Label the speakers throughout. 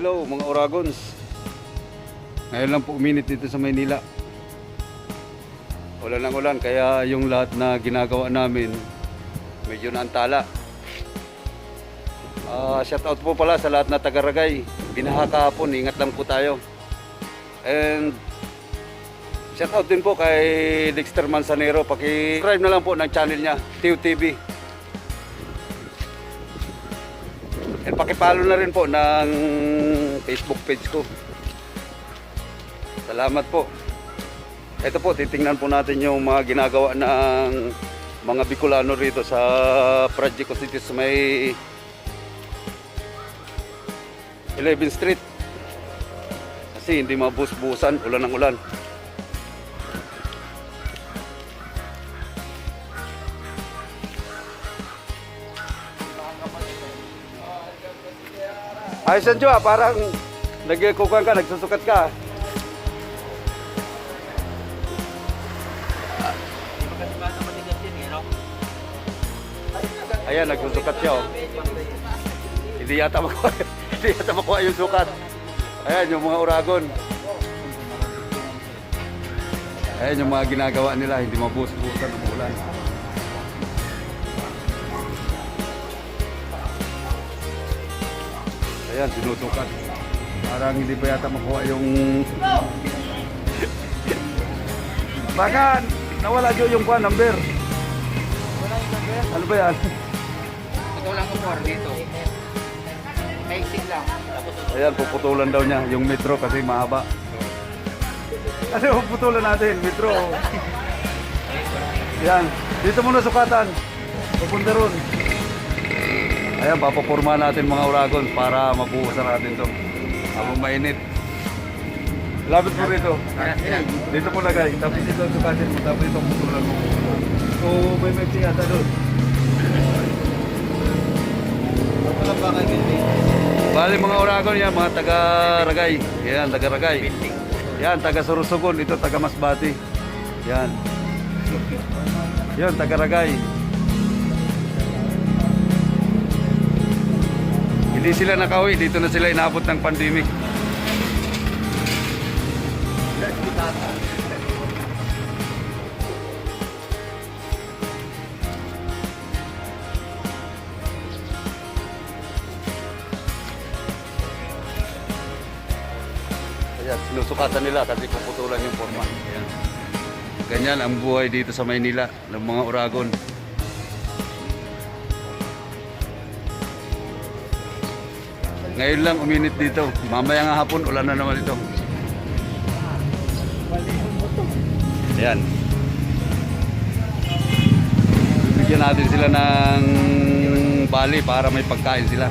Speaker 1: Hello mga Oragons. Ngayon lang po uminit dito sa Maynila. Ulan ng ulan kaya yung lahat na ginagawa namin medyo naantala. Shout out po pala sa lahat na taga-Ragay. Binaha kahapon, ingat lang po tayo. And shout out din po kay Dexter Manzanero. Paki-subscribe na lang po ng channel niya, Tio TV. And paki-follow na rin po ng Facebook page ko. Salamat po. Ito po, titingnan po natin yung mga ginagawa ng mga Bicolano rito sa project ko dito sa may 11th Street. Kasi hindi mabus-busan, ulan ng ulan. Ayos yan, Joa, parang nagkukuhan ka, nagsusukat ka. Ayan, nagsusukat siya, oh. Hindi yata makuha yung sukat. Ayan, yung mga Uragon. Ayan yung mga ginagawa nila, hindi mabus-busan ng ulan. Ayan, sinusukat. Parang hindi pa yata makuha yung... Baka nawala dyan yung number.
Speaker 2: Wala yung number?
Speaker 1: Ano ba yan?
Speaker 2: Ito lang ko more dito. Basic lang.
Speaker 1: Ayan, puputulan daw niya yung metro kasi mahaba. Kasi puputulan natin, metro. Ayan, dito muna sukatan. Pupunta ron. Ayan, papapurma natin mga Uragon para mabuhusan natin to habang mainit. Lapit po rito. Dito po lagay. Tapos dito sukatin mo. Tapos dito putulan mo. So, may mexi yata doon. Bali mga Uragon yan, mga taga-Ragay. Yan, taga-Ragay. Yan, taga-Sorsogon. Ito, taga-Masbati. Yan. Yan, taga-Ragay. Hindi sila nakauwi, dito na sila inabot ng pandemic. Ayan, sinusukatan nila kasi puputulan yung forma. Ayan. Ganyan ang buhay dito sa Maynila ng mga Uragon. Ngayon lang uminit dito. Mamaya nga hapon, ulan na naman ito. Ayan. Bigyan natin sila ng bali para may pagkain sila.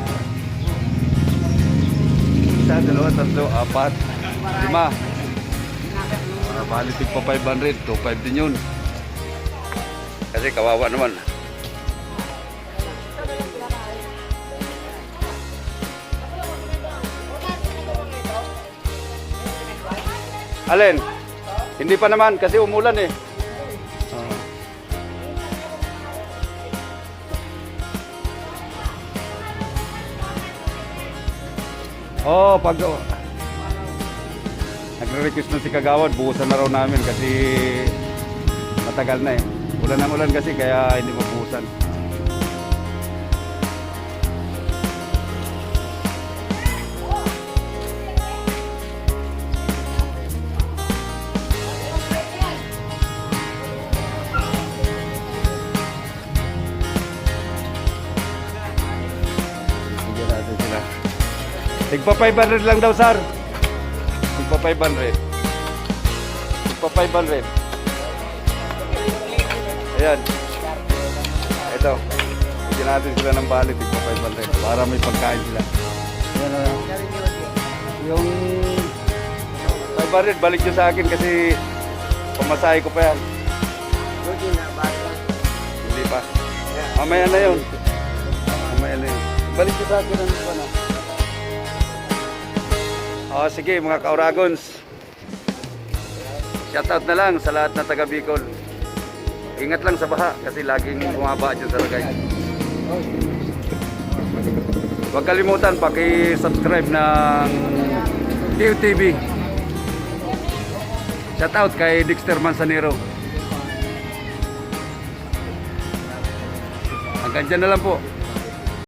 Speaker 1: Isa, dalawa, tatlo, apat, lima. Bali tigpa 500, 2.5 din yun. Kasi kawawa naman. Alin? Hindi pa naman kasi umulan eh. Pag nagre-request na si Kagawad, buhusan na raw namin kasi matagal na eh. Ulan ng ulan kasi kaya hindi mabuhusan. Tigpa 500 lang daw, sir. Tigpa 500. Tigpa 500. Ayan. Ito. Bigyan natin sila ng bali. Tigpa 500. Para may pagkain sila. Ayan. Yung 500, balik nyo sa akin kasi pamasahe ko pa yan. Hindi pa. Mamaya na yun. Mamaya na yun. Balik nyo sa akin ano pa na. Sige mga ka-Oragons, shoutout na lang sa lahat na taga Bicol. Ingat lang sa baha kasi laging bumaba dyan sa Ragay. Huwag kalimutan, paki-subscribe ng QTV. Shout out kay Dexter Manzanero. Hanggang dyan na lang po.